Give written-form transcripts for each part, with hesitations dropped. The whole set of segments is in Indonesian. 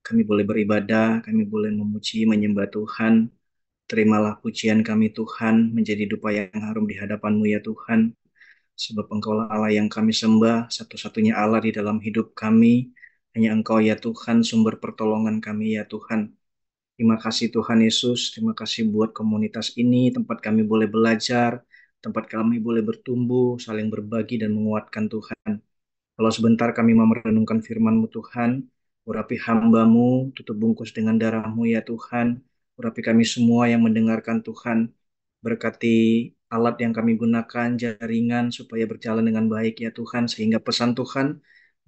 kami boleh beribadah, kami boleh memuji, menyembah Tuhan. Terimalah pujian kami Tuhan menjadi dupa yang harum di hadapan-Mu ya Tuhan. Sebab Engkaulah Allah yang kami sembah, satu-satunya Allah di dalam hidup kami. Hanya Engkau ya Tuhan, sumber pertolongan kami ya Tuhan. Terima kasih Tuhan Yesus, terima kasih buat komunitas ini, tempat kami boleh belajar, tempat kami boleh bertumbuh, saling berbagi dan menguatkan Tuhan. Kalau sebentar kami mau merenungkan firman-Mu Tuhan, urapi hamba-Mu, tutup bungkus dengan darah-Mu ya Tuhan, urapi kami semua yang mendengarkan Tuhan, berkati alat yang kami gunakan, jaringan, supaya berjalan dengan baik ya Tuhan, sehingga pesan Tuhan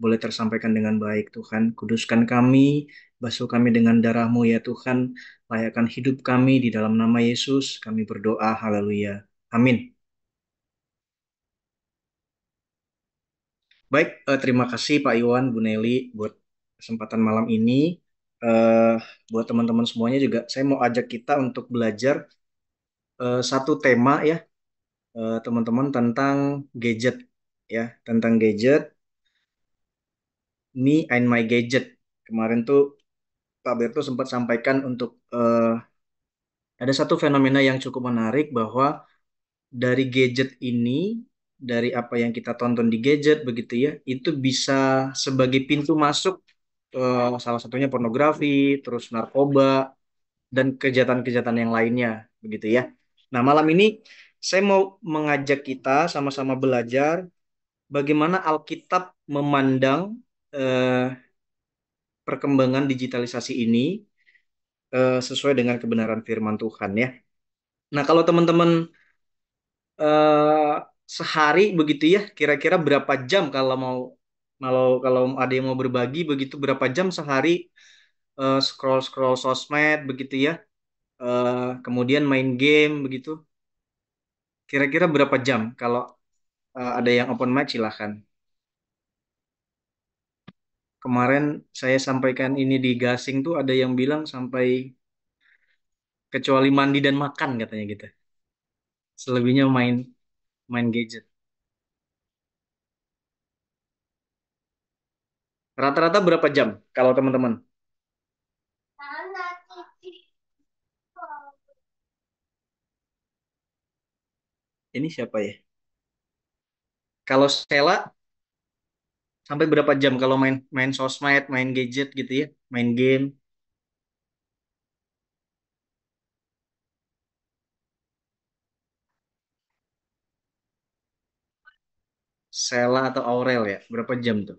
boleh tersampaikan dengan baik Tuhan. Kuduskan kami, basuh kami dengan darah-Mu ya Tuhan, layakkan hidup kami di dalam nama Yesus, kami berdoa, haleluya. Amin. Baik, terima kasih Pak Iwan, Bu Neli buat kesempatan malam ini. Eh, Buat teman-teman semuanya juga, saya mau ajak kita untuk belajar satu tema ya, teman-teman tentang gadget ya, tentang gadget, me and my gadget. Kemarin tuh Pak Berto sempat sampaikan untuk ada satu fenomena yang cukup menarik bahwa dari gadget ini, dari apa yang kita tonton di gadget begitu ya, itu bisa sebagai pintu masuk salah satunya pornografi, terus narkoba, dan kejahatan-kejahatan yang lainnya, begitu ya. Nah, malam ini saya mau mengajak kita sama-sama belajar bagaimana Alkitab memandang eh, perkembangan digitalisasi ini sesuai dengan kebenaran firman Tuhan ya. Nah, kalau teman-teman eh, sehari begitu ya, kira-kira berapa jam kalau mau kalau kalau ada yang mau berbagi begitu berapa jam sehari scroll-scroll sosmed begitu ya, kemudian main game begitu. Kira-kira berapa jam? Kalau ada yang open mic silahkan. Kemarin saya sampaikan ini di Gasing tuh ada yang bilang sampai kecuali mandi dan makan katanya gitu. Selebihnya main main gadget. Rata-rata berapa jam kalau teman-teman? Ini siapa ya? Kalau Stella sampai berapa jam kalau main main sosmed, main gadget gitu ya, main game? Sela atau Aurel ya? Berapa jam tuh?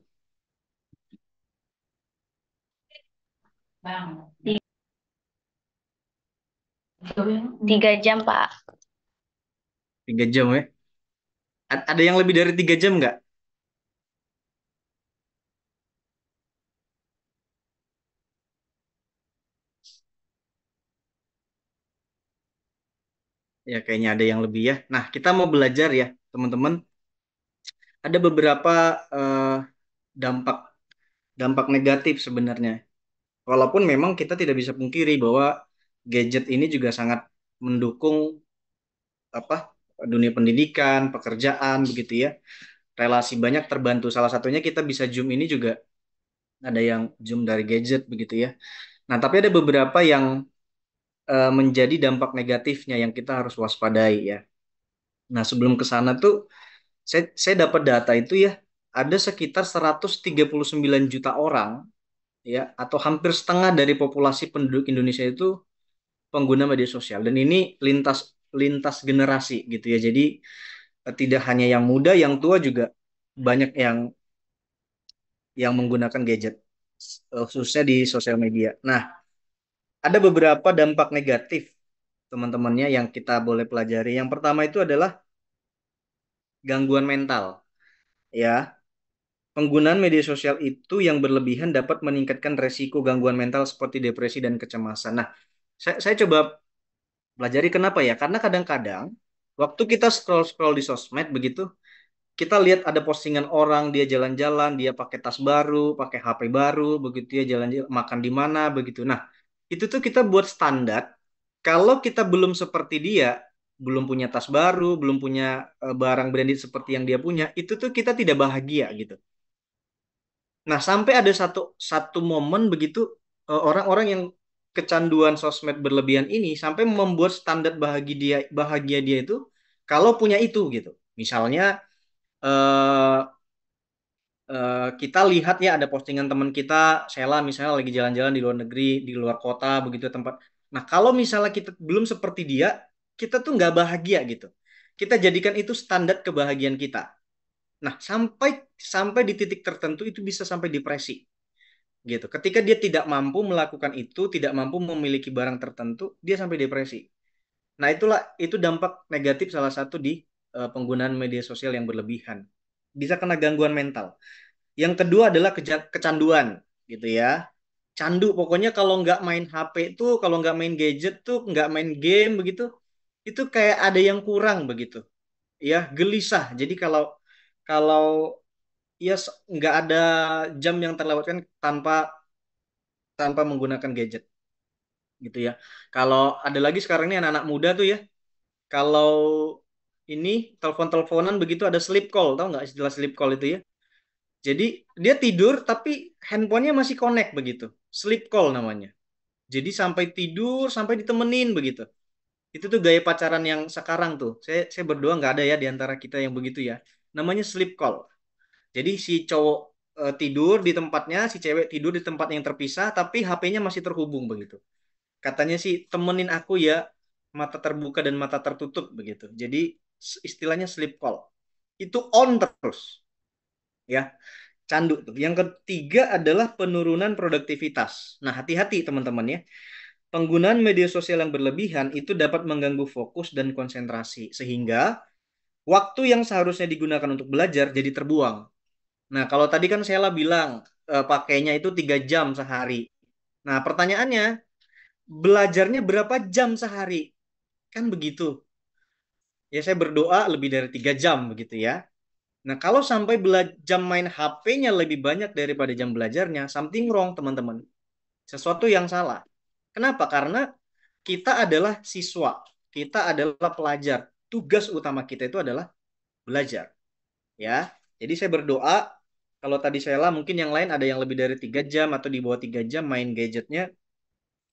Ti- 3 jam, Pak. 3 jam ya? Ada yang lebih dari 3 jam nggak? Ya kayaknya ada yang lebih ya. Nah, kita mau belajar ya, teman-teman. Ada beberapa eh, dampak dampak negatif sebenarnya. Walaupun memang kita tidak bisa pungkiri bahwa gadget ini juga sangat mendukung apa dunia pendidikan, pekerjaan begitu ya. Relasi banyak terbantu. Salah satunya kita bisa Zoom ini juga ada yang Zoom dari gadget begitu ya. Nah, tapi ada beberapa yang menjadi dampak negatifnya yang kita harus waspadai ya. Nah, sebelum ke sana tuh saya dapat data itu ya, ada sekitar 139 juta orang ya atau hampir setengah dari populasi penduduk Indonesia itu pengguna media sosial dan ini lintas lintas generasi gitu ya. Jadi tidak hanya yang muda, yang tua juga banyak yang menggunakan gadget khususnya di sosial media. Nah, ada beberapa dampak negatif teman-temannya yang kita boleh pelajari. Yang pertama itu adalah gangguan mental ya. Penggunaan media sosial itu yang berlebihan dapat meningkatkan resiko gangguan mental seperti depresi dan kecemasan. Nah, saya coba pelajari kenapa ya? Karena kadang-kadang waktu kita scroll-scroll di sosmed begitu, kita lihat ada postingan orang dia jalan-jalan, dia pakai tas baru, pakai HP baru, begitu ya jalan makan di mana begitu. Nah, itu tuh kita buat standar. Kalau kita belum seperti dia, belum punya tas baru, belum punya barang branded seperti yang dia punya, itu tuh kita tidak bahagia gitu. Nah, sampai ada satu satu momen begitu orang-orang yang kecanduan sosmed berlebihan ini sampai membuat standar bahagia dia itu kalau punya itu gitu. Misalnya eh, kita lihat ya ada postingan teman kita, Sheila misalnya lagi jalan-jalan di luar negeri, di luar kota begitu tempat. Nah, kalau misalnya kita belum seperti dia, kita tuh nggak bahagia gitu. Kita jadikan itu standar kebahagiaan kita. Nah, sampai sampai di titik tertentu itu bisa sampai depresi gitu. Ketika dia tidak mampu melakukan itu, tidak mampu memiliki barang tertentu, dia sampai depresi. Nah, itu dampak negatif salah satu di penggunaan media sosial yang berlebihan. Bisa kena gangguan mental. Yang kedua adalah kecanduan gitu ya. Candu pokoknya kalau nggak main HP itu, kalau nggak main gadget tuh, nggak main game begitu, itu kayak ada yang kurang begitu. Ya, gelisah. Jadi kalau kalau ya nggak ada jam yang terlewatkan tanpa tanpa menggunakan gadget gitu ya. Kalau ada lagi sekarang ini anak-anak muda tuh ya, kalau ini telepon-teleponan begitu ada sleep call, tahu nggak istilah sleep call itu ya? Jadi dia tidur tapi handphonenya masih connect begitu. Sleep call namanya. Jadi sampai tidur, sampai ditemenin begitu. Itu tuh gaya pacaran yang sekarang tuh. Saya berdoa nggak ada ya di antara kita yang begitu ya. Namanya sleep call. Jadi si cowok tidur di tempatnya, si cewek tidur di tempat yang terpisah, tapi HP-nya masih terhubung begitu. Katanya sih temenin aku ya, mata terbuka dan mata tertutup begitu. Jadi istilahnya sleep call. Itu on terus ya. Candu tuh. Yang ketiga adalah penurunan produktivitas. Nah, hati-hati teman-teman ya. Penggunaan media sosial yang berlebihan itu dapat mengganggu fokus dan konsentrasi sehingga waktu yang seharusnya digunakan untuk belajar jadi terbuang. Nah, kalau tadi kan Sheila bilang pakainya itu 3 jam sehari. Nah, pertanyaannya, belajarnya berapa jam sehari? Kan begitu. Ya, saya berdoa lebih dari 3 jam begitu ya. Nah, kalau sampai jam main HP-nya lebih banyak daripada jam belajarnya, something wrong, teman-teman. Sesuatu yang salah. Kenapa? Karena kita adalah siswa, kita adalah pelajar. Tugas utama kita itu adalah belajar, ya. Jadi saya berdoa, kalau tadi Sheila mungkin yang lain ada yang lebih dari 3 jam atau di bawah 3 jam main gadgetnya,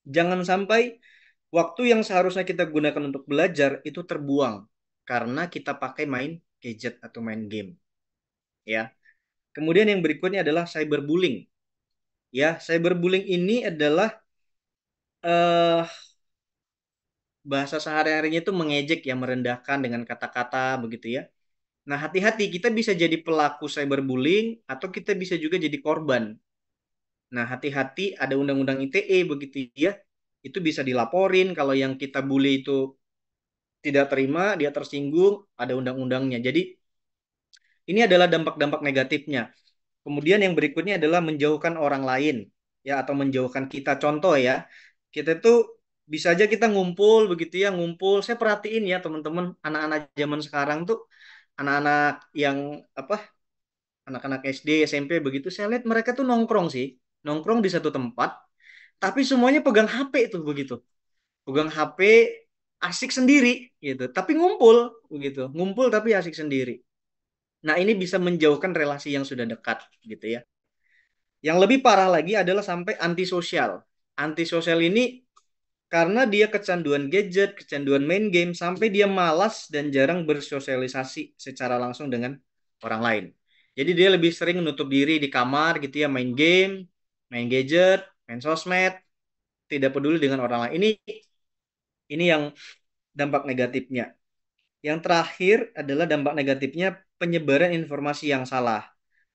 jangan sampai waktu yang seharusnya kita gunakan untuk belajar itu terbuang karena kita pakai main gadget atau main game, ya. Kemudian yang berikutnya adalah cyberbullying. Ya, cyberbullying ini adalah eh bahasa sehari-harinya itu mengejek ya, merendahkan dengan kata-kata begitu ya. Nah, hati-hati kita bisa jadi pelaku cyberbullying atau kita bisa juga jadi korban. Nah, hati-hati ada undang-undang ITE begitu ya. Itu bisa dilaporin kalau yang kita bully itu tidak terima, dia tersinggung, ada undang-undangnya. Jadi, ini adalah dampak-dampak negatifnya. Kemudian yang berikutnya adalah menjauhkan orang lain ya atau menjauhkan kita. Contoh ya, kita tuh bisa aja kita ngumpul begitu ya, ngumpul. Saya perhatiin ya teman-teman, anak-anak zaman sekarang tuh anak-anak yang apa? Anak-anak SD, SMP begitu saya lihat mereka tuh nongkrong sih. Nongkrong di satu tempat, tapi semuanya pegang HP tuh begitu. Pegang HP asik sendiri gitu, tapi ngumpul begitu. Ngumpul tapi asik sendiri. Nah, ini bisa menjauhkan relasi yang sudah dekat gitu ya. Yang lebih parah lagi adalah sampai antisosial. Antisosial ini karena dia kecanduan gadget, kecanduan main game, sampai dia malas dan jarang bersosialisasi secara langsung dengan orang lain. Jadi dia lebih sering menutup diri di kamar gitu ya, main game, main gadget, main sosmed, tidak peduli dengan orang lain. Ini yang dampak negatifnya. Yang terakhir adalah dampak negatifnya penyebaran informasi yang salah.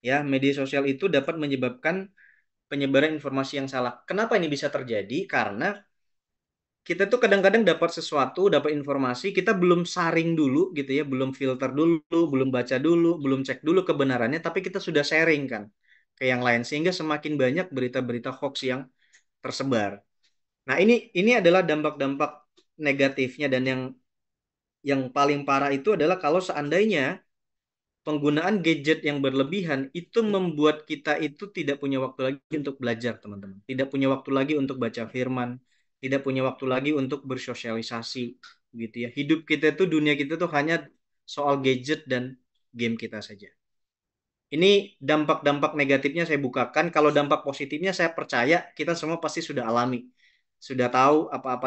Ya, media sosial itu dapat menyebabkan penyebaran informasi yang salah. Kenapa ini bisa terjadi? Karena kita tuh kadang-kadang dapat sesuatu, dapat informasi, kita belum saring dulu gitu ya, belum filter dulu, belum baca dulu, belum cek dulu kebenarannya, tapi kita sudah sharing kan ke yang lain sehingga semakin banyak berita-berita hoax yang tersebar. Nah, ini adalah dampak-dampak negatifnya dan yang paling parah itu adalah kalau seandainya penggunaan gadget yang berlebihan itu membuat kita itu tidak punya waktu lagi untuk belajar, teman-teman. Tidak punya waktu lagi untuk baca firman, tidak punya waktu lagi untuk bersosialisasi, gitu ya. Hidup kita itu, dunia kita tuh hanya soal gadget dan game kita saja. Ini dampak-dampak negatifnya saya bukakan. Kalau dampak positifnya saya percaya kita semua pasti sudah alami. Sudah tahu apa-apa